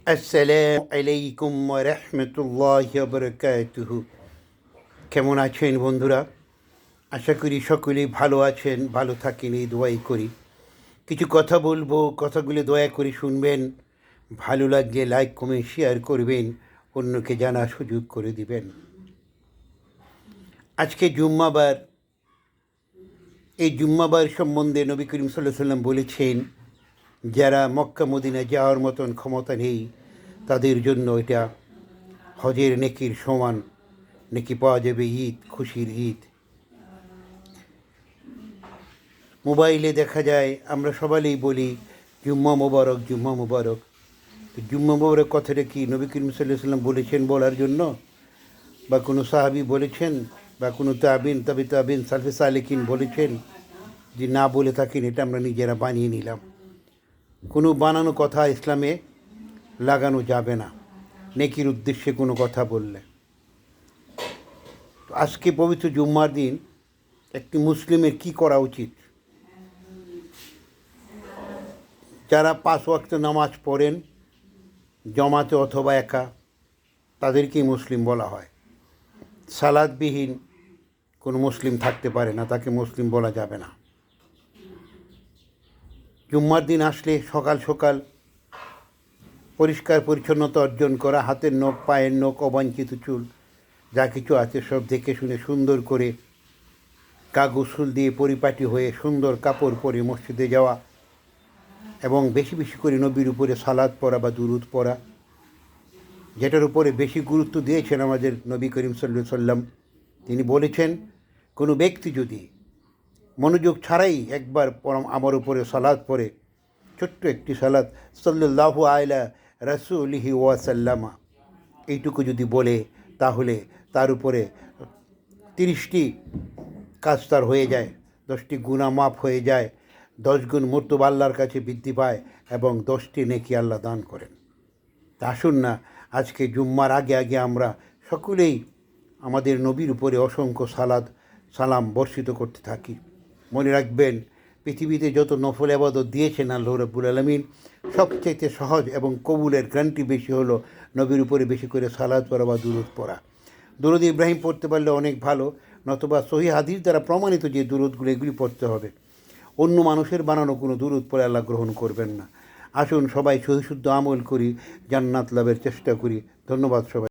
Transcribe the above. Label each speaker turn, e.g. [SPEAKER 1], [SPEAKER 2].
[SPEAKER 1] আসসালামু আলাইকুম ওয়া রাহমাতুল্লাহি ওয়া বারাকাতুহু। কেমন আছেন বন্ধুরা? আশা করি সকলেই ভালো আছেন, ভালো থাকেন এই দোয়াই করি। কিছু কথা বলবো, কথাগুলো দয়া করে শুনবেন। ভালো লাগলে লাইক কমেন্ট শেয়ার করবেন, অন্যকে জানার সুযোগ করে দিবেন। আজকে জুম্মাবার। এই জুম্মাবার সম্বন্ধে নবী করিম সাল্লাল্লাহু আলাইহি ওয়াসাল্লাম বলেছেন, যারা মক্কা মদিনা যাওয়ার মতন ক্ষমতা নেই তাদের জন্য এটা হজের নেকির সমান নেকি পাওয়া যাবে। ঈদ, খুশির ঈদ। মোবাইলে দেখা যায়, আমরা সবাই বলি জুম্মা মোবারক, জুম্মা মোবারক। তো জুম্মা মোবারক কথাটা কি নবী করিম সাল্লাল্লাহু আলাইহি ওয়াসাল্লাম বলেছেন বলার জন্য, বা কোনো সাহাবী বলেছেন, বা কোনো তাবিন সালফে সালেকিন বলেছেন? যে না বলে থাকেন, এটা আমরা নিজেরা বানিয়ে নিলাম। কোনো বানানো কথা ইসলামে লাগানো যাবে না নেকির উদ্দেশ্যে কোনো কথা বললে। তো আজকে পবিত্র জুম্মার দিন একটি মুসলিমের কি করা উচিত? যারা 5 ওয়াক্ত নামাজ পড়েন জমাতে অথবা একা, তাদেরকেই মুসলিম বলা হয়। সালাদবিহীন কোনো মুসলিম থাকতে পারে না, তাকে মুসলিম বলা যাবে না। জুম্মার দিন আসলে সকাল সকাল পরিষ্কার পরিচ্ছন্নতা অর্জন করা, হাতের নখ, পায়ের নখ, অবাঞ্ছিত চুল যা কিছু আছে সব দেখে শুনে সুন্দর করে গোসল দিয়ে পরিপাটি হয়ে সুন্দর কাপড় পরে মসজিদে যাওয়া, এবং বেশি বেশি করে নবীর উপরে সালাত পড়া বা দুরুদ পড়া, যেটার উপরে বেশি গুরুত্ব দিয়েছেন আমাদের নবী করিম সাল্লাল্লাহু আলাইহি ওয়াসাল্লাম। তিনি বলেছেন, কোনো ব্যক্তি যদি মনোযোগ ছাড়াই একবার আমার উপরে সালাত পড়ে, ছোট্ট একটি সালাত, সাল্লাল্লাহু আলা রাসূলিহি ওয়াসাল্লামা, এইটুকু যদি বলে, তাহলে তার উপরে 30টি কাজ তার হয়ে যায়, 10টি গুনাহ মাফ হয়ে যায়, 10 গুণ মর্তবা আল্লাহর কাছে বৃদ্ধি পায়, এবং 10টি নেকি আল্লাহ দান করেন। তা আসুন না, আজকে জুম্মার আগে আগে আমরা সকলেই আমাদের নবীর উপরে অসংখ্য সালাম বর্ষিত করতে থাকি। মনে রাখবেন, পৃথিবীতে যত নফল ইবাদত দিয়েছেন আল্লাহ রাব্বুল আলামিন, সবচেয়ে সহজ এবং কবুলের গ্যারান্টি বেশি হলো নবীর উপরে বেশি করে সালাত পড়া বা দুরুদ পড়া। দুরুদ ইব্রাহিম পড়তে পারলে অনেক ভালো, নতুবা সহিহ হাদিস দ্বারা প্রমাণিত যে দুরুদগুলো, এগুলি পড়তে হবে। অন্য মানুষের বানানো কোনো দুরুদ পড়ে আল্লাহ গ্রহণ করবেন না। আসুন সবাই সহিশুদ্ধ আমল করি, জান্নাত লাভের চেষ্টা করি। ধন্যবাদ সবাই।